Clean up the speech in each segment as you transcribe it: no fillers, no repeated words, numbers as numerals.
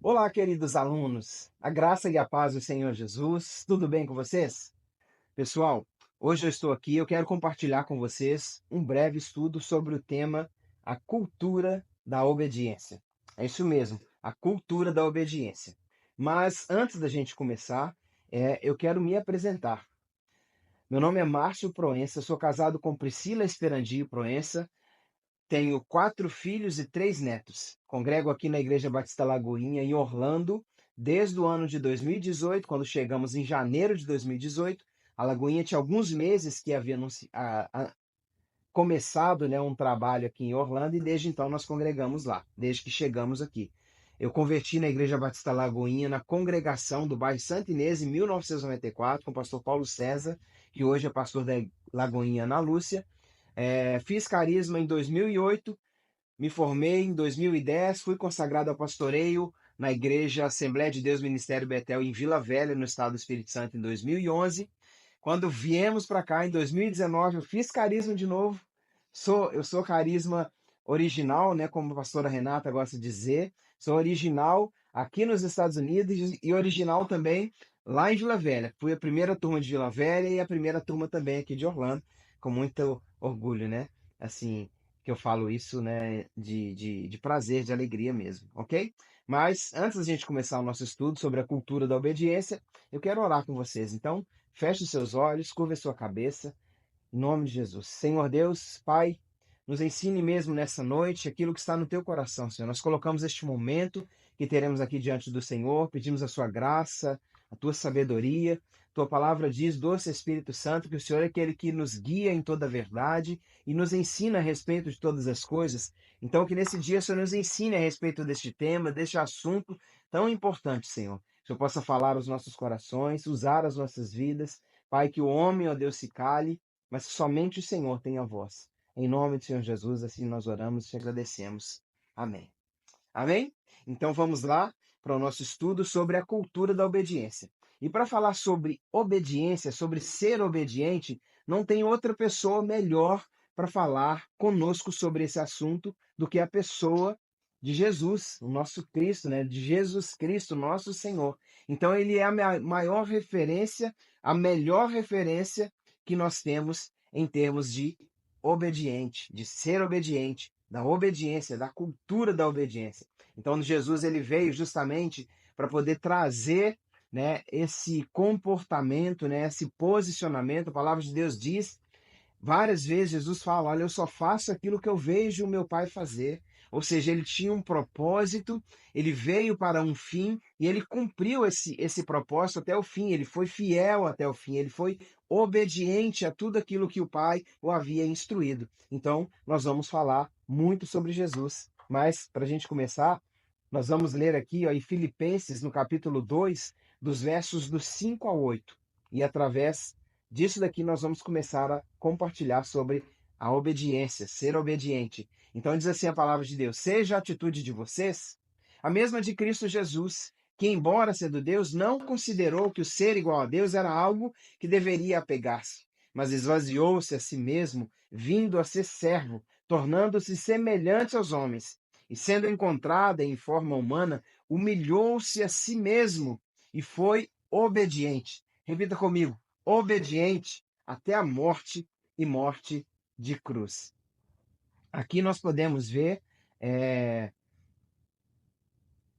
Olá, queridos alunos. A graça e a paz do Senhor Jesus. Tudo bem com vocês? Pessoal, hoje eu estou aqui, eu quero compartilhar com vocês um breve estudo sobre o tema a cultura da obediência. É isso mesmo, a cultura da obediência. Mas antes da gente começar, eu quero me apresentar. Meu nome é Márcio Proença, sou casado com Priscila Esperandio Proença, tenho 4 filhos e 3 netos. Congrego aqui na Igreja Batista Lagoinha, em Orlando, desde o ano de 2018, quando chegamos em janeiro de 2018. A Lagoinha tinha alguns meses que havia começado, né, um trabalho aqui em Orlando, e desde então nós congregamos lá, desde que chegamos aqui. Eu converti na Igreja Batista Lagoinha, na congregação do bairro Santa Inês, em 1994, com o pastor Paulo César, que hoje é pastor da Lagoinha Ana Lúcia. Fiz carisma em 2008, me formei em 2010, fui consagrado ao pastoreio na Igreja Assembleia de Deus Ministério Betel em Vila Velha, no estado do Espírito Santo, em 2011. Quando viemos para cá em 2019, eu fiz carisma de novo. Eu sou carisma original, né, como a pastora Renata gosta de dizer. Sou original aqui nos Estados Unidos e original também lá em Vila Velha. Fui a primeira turma de Vila Velha e a primeira turma também aqui de Orlando, com muito orgulho, né? Assim, que eu falo isso, né, de prazer, de alegria mesmo, ok? Mas antes da gente começar o nosso estudo sobre a cultura da obediência, eu quero orar com vocês. Então, feche os seus olhos, curva a sua cabeça, em nome de Jesus. Senhor Deus, Pai, nos ensine mesmo nessa noite aquilo que está no teu coração, Senhor. Nós colocamos este momento que teremos aqui diante do Senhor, pedimos a sua graça, a tua sabedoria. Tua palavra diz, doce Espírito Santo, que o Senhor é aquele que nos guia em toda a verdade e nos ensina a respeito de todas as coisas. Então, que nesse dia o Senhor nos ensine a respeito deste tema, deste assunto tão importante, Senhor. Que o Senhor possa falar aos nossos corações, usar as nossas vidas. Pai, que o homem, ó Deus, se cale, mas que somente o Senhor tenha voz. Em nome do Senhor Jesus, assim nós oramos e te agradecemos. Amém. Amém? Então vamos lá para o nosso estudo sobre a cultura da obediência. E para falar sobre obediência, sobre ser obediente, não tem outra pessoa melhor para falar conosco sobre esse assunto do que a pessoa de Jesus, o nosso Cristo, né? De Jesus Cristo, nosso Senhor. Então ele é a maior referência, a melhor referência que nós temos em termos de obediente, de ser obediente, da obediência, da cultura da obediência. Então, Jesus ele veio justamente para poder trazer, né, esse comportamento, né, esse posicionamento. A palavra de Deus diz várias vezes, Jesus fala: olha, eu só faço aquilo que eu vejo o meu Pai fazer. Ou seja, ele tinha um propósito, ele veio para um fim e ele cumpriu esse propósito até o fim. Ele foi fiel até o fim, ele foi obediente a tudo aquilo que o Pai o havia instruído. Então, nós vamos falar muito sobre Jesus. Mas, para a gente começar, nós vamos ler aqui, ó, em Filipenses, no capítulo 2, dos versos do 5 ao 8. E através disso daqui nós vamos começar a compartilhar sobre a obediência, ser obediente. Então diz assim a palavra de Deus: seja a atitude de vocês a mesma de Cristo Jesus, que, embora sendo Deus, não considerou que o ser igual a Deus era algo que deveria apegar-se, mas esvaziou-se a si mesmo, vindo a ser servo, tornando-se semelhante aos homens. E sendo encontrada em forma humana, humilhou-se a si mesmo e foi obediente. Repita comigo: obediente até a morte e morte de cruz. Aqui nós podemos ver, é,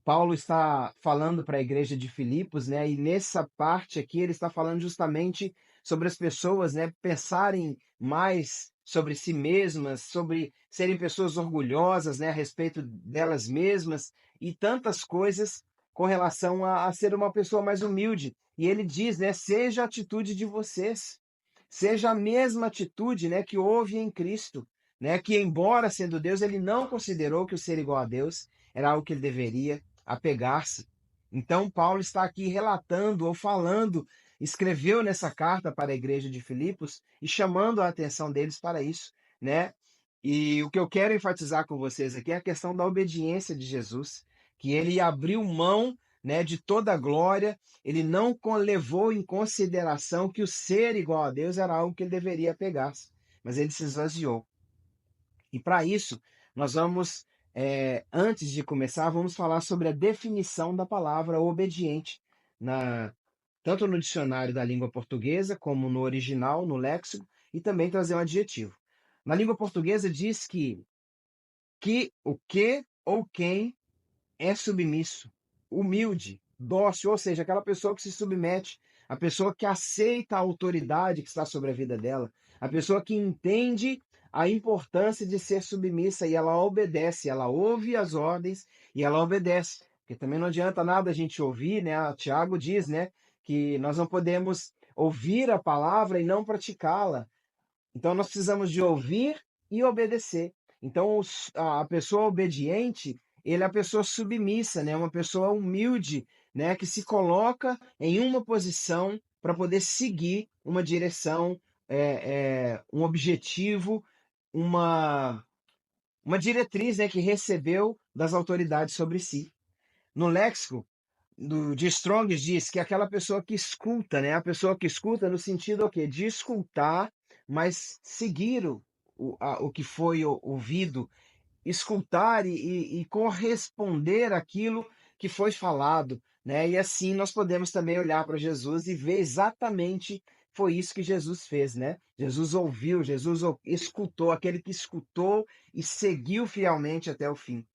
Paulo está falando para a igreja de Filipos, né? E nessa parte aqui ele está falando justamente sobre as pessoas, né, pensarem mais sobre si mesmas, sobre serem pessoas orgulhosas, né, a respeito delas mesmas e tantas coisas com relação a ser uma pessoa mais humilde. E ele diz, né, seja a atitude de vocês, seja a mesma atitude, né, que houve em Cristo, né, que embora sendo Deus, ele não considerou que o ser igual a Deus era algo que ele deveria apegar-se. Então, Paulo está aqui relatando ou falando, escreveu nessa carta para a igreja de Filipos e chamando a atenção deles para isso, né? E o que eu quero enfatizar com vocês aqui é a questão da obediência de Jesus, que ele abriu mão, né, de toda a glória, ele não levou em consideração que o ser igual a Deus era algo que ele deveria apegar-se, mas ele se esvaziou. E para isso, nós vamos antes de começar, vamos falar sobre a definição da palavra obediente, tanto no dicionário da língua portuguesa, como no original, no léxico, e também trazer um adjetivo. Na língua portuguesa diz que o que ou quem é submisso, humilde, dócil, ou seja, aquela pessoa que se submete, a pessoa que aceita a autoridade que está sobre a vida dela, a pessoa que entende a importância de ser submissa e ela obedece, ela ouve as ordens e ela obedece. Porque também não adianta nada a gente ouvir, né? Tiago diz, né, que nós não podemos ouvir a palavra e não praticá-la. Então nós precisamos de ouvir e obedecer. Então a pessoa obediente, ele é a pessoa submissa, né? Uma pessoa humilde, né? Que se coloca em uma posição para poder seguir uma direção, um objetivo, uma, uma diretriz, né? Que recebeu das autoridades sobre si. No léxico de Strong diz que é aquela pessoa que escuta, né? A pessoa que escuta no sentido o quê? De escutar, mas seguir o que foi ouvido, escutar e corresponder àquilo que foi falado, né? E assim nós podemos também olhar para Jesus e ver exatamente foi isso que Jesus fez, né? Jesus ouviu, Jesus escutou, aquele que escutou e seguiu fielmente até o fim.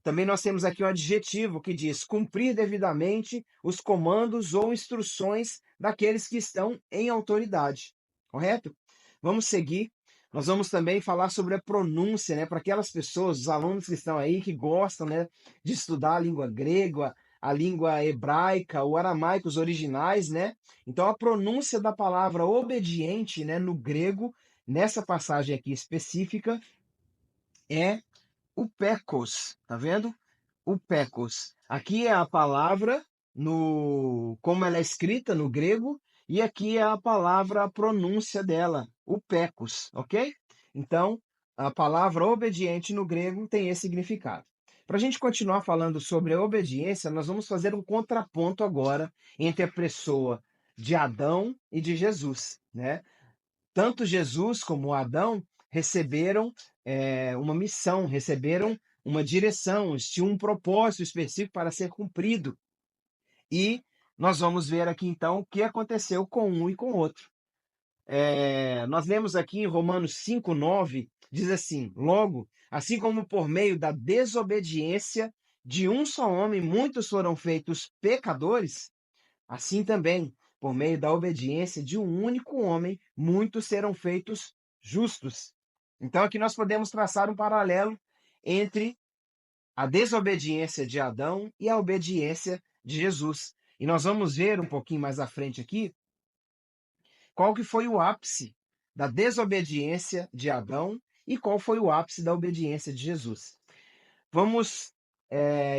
Também nós temos aqui um adjetivo que diz cumprir devidamente os comandos ou instruções daqueles que estão em autoridade. Correto? Vamos seguir. Nós vamos também falar sobre a pronúncia, né? Para aquelas pessoas, os alunos que estão aí, que gostam, né, de estudar a língua grega, a língua hebraica, o aramaico, os originais, né? Então, a pronúncia da palavra obediente, né, no grego, nessa passagem aqui específica, é o pekos, tá vendo? O pekos. Aqui é a palavra no como ela é escrita no grego e aqui é a palavra, a pronúncia dela, o pekos, ok? Então, a palavra obediente no grego tem esse significado. Para a gente continuar falando sobre a obediência, nós vamos fazer um contraponto agora entre a pessoa de Adão e de Jesus, né? Tanto Jesus como Adão receberam uma missão, receberam uma direção, tinham um propósito específico para ser cumprido. E nós vamos ver aqui então o que aconteceu com um e com o outro. Nós lemos aqui em Romanos 5:9, diz assim: Logo, assim como por meio da desobediência de um só homem muitos foram feitos pecadores, assim também, por meio da obediência de um único homem, muitos serão feitos justos. Então, aqui nós podemos traçar um paralelo entre a desobediência de Adão e a obediência de Jesus. E nós vamos ver um pouquinho mais à frente aqui qual que foi o ápice da desobediência de Adão e qual foi o ápice da obediência de Jesus. Vamos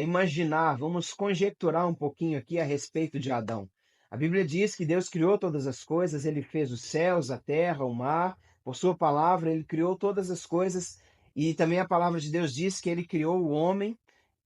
imaginar, vamos conjecturar um pouquinho aqui a respeito de Adão. A Bíblia diz que Deus criou todas as coisas, ele fez os céus, a terra, o mar, por sua palavra, ele criou todas as coisas, e também a palavra de Deus diz que ele criou o homem,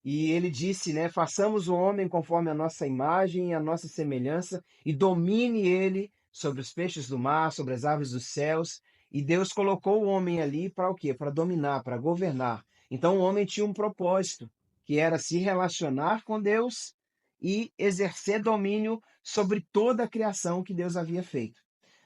e ele disse, né, façamos o homem conforme a nossa imagem e a nossa semelhança, e domine ele sobre os peixes do mar, sobre as aves dos céus, e Deus colocou o homem ali para o quê? Para dominar, para governar. Então o homem tinha um propósito, que era se relacionar com Deus e exercer domínio sobre toda a criação que Deus havia feito.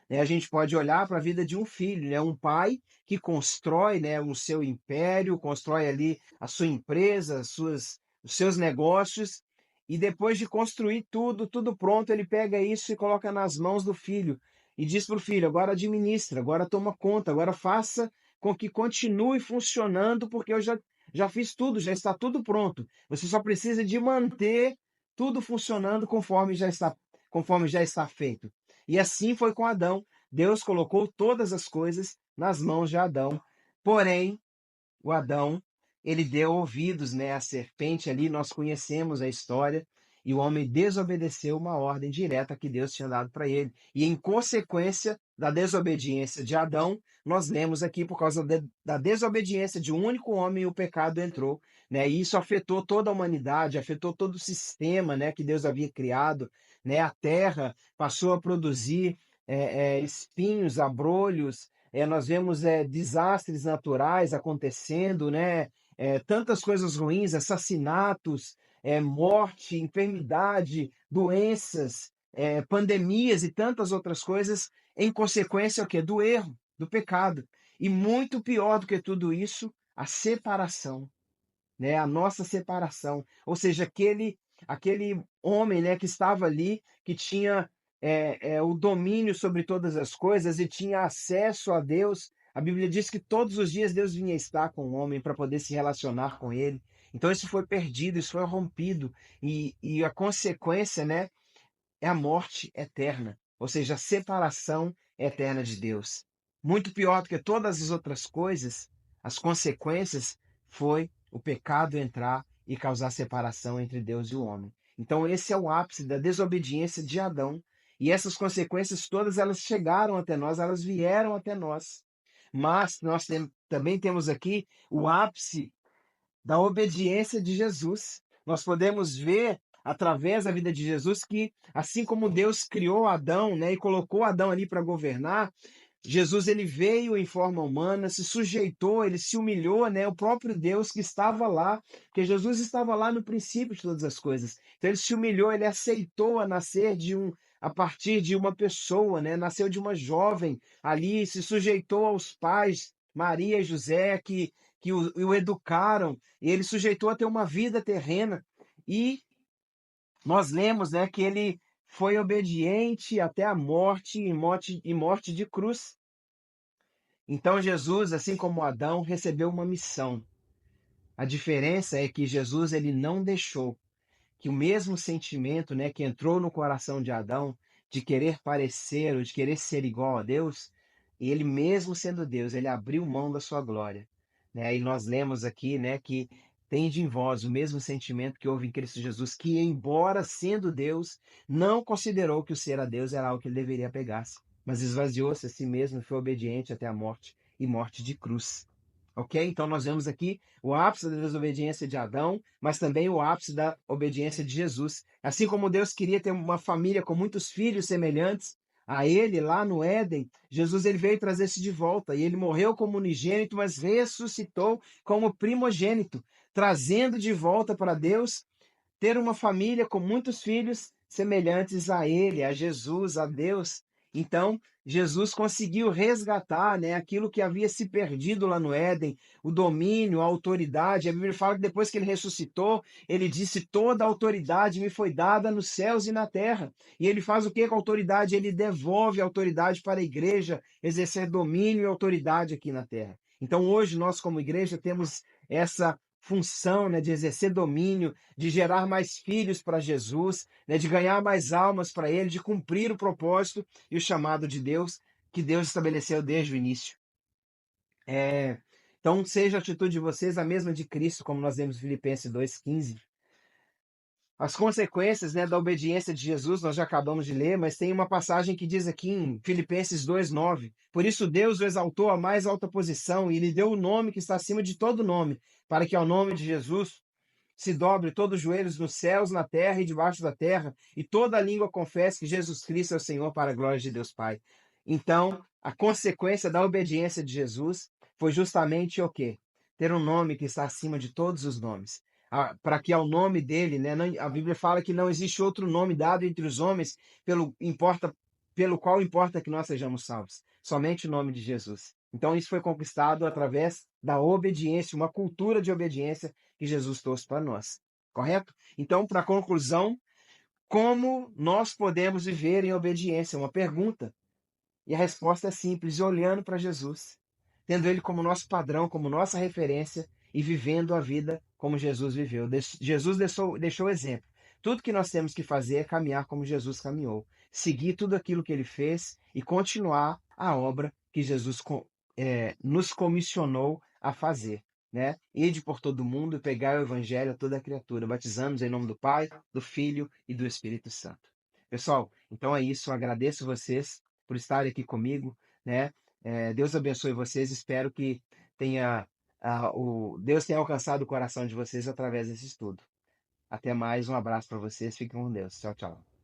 Né? A gente pode olhar para a vida de um filho, né? Um pai que constrói, né, o seu império, constrói ali a sua empresa, os seus negócios, e depois de construir tudo, tudo pronto, ele pega isso e coloca nas mãos do filho e diz para o filho: agora administra, agora toma conta, agora faça com que continue funcionando, porque eu já fiz tudo, já está tudo pronto. Você só precisa de manter tudo funcionando conforme já está feito. E assim foi com Adão. Deus colocou todas as coisas nas mãos de Adão. Porém, o Adão, ele deu ouvidos, né, à serpente ali, nós conhecemos a história, e o homem desobedeceu uma ordem direta que Deus tinha dado para ele. E em consequência da desobediência de Adão, nós lemos aqui, por causa da desobediência de um único homem, o pecado entrou, né? E isso afetou toda a humanidade, afetou todo o sistema, né, que Deus havia criado, né? A terra passou a produzir espinhos, abrolhos, nós vemos desastres naturais acontecendo, né? tantas coisas ruins, assassinatos, morte, enfermidade, doenças, pandemias e tantas outras coisas, em consequência o quê? Do erro, do pecado. E muito pior do que tudo isso, a separação, né? A nossa separação. Ou seja, aquele homem, né, que estava ali, que tinha o domínio sobre todas as coisas e tinha acesso a Deus. A Bíblia diz que todos os dias Deus vinha estar com o homem para poder se relacionar com ele. Então isso foi perdido, isso foi rompido. E a consequência, né, é a morte eterna, ou seja, a separação eterna de Deus. Muito pior do que todas as outras coisas, as consequências foi o pecado entrar e causar separação entre Deus e o homem. Então esse é o ápice da desobediência de Adão. E essas consequências todas elas chegaram até nós, elas vieram até nós. Mas nós também temos aqui o ápice da obediência de Jesus. Nós podemos ver através da vida de Jesus que, assim como Deus criou Adão, né, e colocou Adão ali para governar, Jesus ele veio em forma humana, se sujeitou, ele se humilhou, né, o próprio Deus que estava lá, porque Jesus estava lá no princípio de todas as coisas. Então ele se humilhou, ele aceitou a nascer a partir de uma pessoa, né, nasceu de uma jovem ali, se sujeitou aos pais, Maria e José, que o educaram, e ele sujeitou a ter uma vida terrena. E nós lemos, né, que ele foi obediente até a morte e morte de cruz. Então Jesus, assim como Adão, recebeu uma missão. A diferença é que Jesus ele não deixou que o mesmo sentimento, né, que entrou no coração de Adão, de querer parecer ou de querer ser igual a Deus, ele mesmo sendo Deus, ele abriu mão da sua glória, né? E nós lemos aqui, né, que tende em vós o mesmo sentimento que houve em Cristo Jesus, que embora sendo Deus, não considerou que o ser a Deus era algo que ele deveria pegar-se, mas esvaziou-se a si mesmo e foi obediente até a morte e morte de cruz. Ok? Então nós vemos aqui o ápice da desobediência de Adão, mas também o ápice da obediência de Jesus. Assim como Deus queria ter uma família com muitos filhos semelhantes a ele lá no Éden, Jesus ele veio trazer isso de volta e ele morreu como unigênito, mas ressuscitou como primogênito, trazendo de volta para Deus ter uma família com muitos filhos semelhantes a ele, a Jesus, a Deus. Então, Jesus conseguiu resgatar, né, aquilo que havia se perdido lá no Éden, o domínio, a autoridade. A Bíblia fala que depois que ele ressuscitou, ele disse: Toda a autoridade me foi dada nos céus e na terra. E ele faz o que com a autoridade? Ele devolve a autoridade para a igreja exercer domínio e autoridade aqui na terra. Então, hoje, nós, como igreja, temos essa função, né, de exercer domínio, de gerar mais filhos para Jesus, né, de ganhar mais almas para Ele, de cumprir o propósito e o chamado de Deus que Deus estabeleceu desde o início. Então, seja a atitude de vocês a mesma de Cristo, como nós vemos em Filipenses 2,15. As consequências, né, da obediência de Jesus, nós já acabamos de ler, mas tem uma passagem que diz aqui em Filipenses 2,9: Por isso Deus o exaltou à mais alta posição e lhe deu o nome que está acima de todo nome, para que ao nome de Jesus se dobre todos os joelhos nos céus, na terra e debaixo da terra, e toda língua confesse que Jesus Cristo é o Senhor, para a glória de Deus Pai. Então, a consequência da obediência de Jesus foi justamente o quê? Ter um nome que está acima de todos os nomes. Para que ao nome dele, né, a Bíblia fala que não existe outro nome dado entre os homens pelo qual importa que nós sejamos salvos. Somente o nome de Jesus. Então, isso foi conquistado através da obediência, uma cultura de obediência que Jesus trouxe para nós. Correto? Então, para conclusão, como nós podemos viver em obediência? Uma pergunta. E a resposta é simples, olhando para Jesus, tendo Ele como nosso padrão, como nossa referência e vivendo a vida como Jesus viveu. Jesus deixou exemplo. Tudo que nós temos que fazer é caminhar como Jesus caminhou, seguir tudo aquilo que Ele fez e continuar a obra que Jesus nos comissionou a fazer. Né? Ide por todo mundo e pegar o evangelho a toda a criatura, batizando-os em nome do Pai, do Filho e do Espírito Santo. Pessoal, então é isso. Eu agradeço vocês por estarem aqui comigo, né? Deus abençoe vocês. Espero que Deus tenha alcançado o coração de vocês através desse estudo. Até mais, um abraço para vocês. Fiquem com Deus. Tchau, tchau.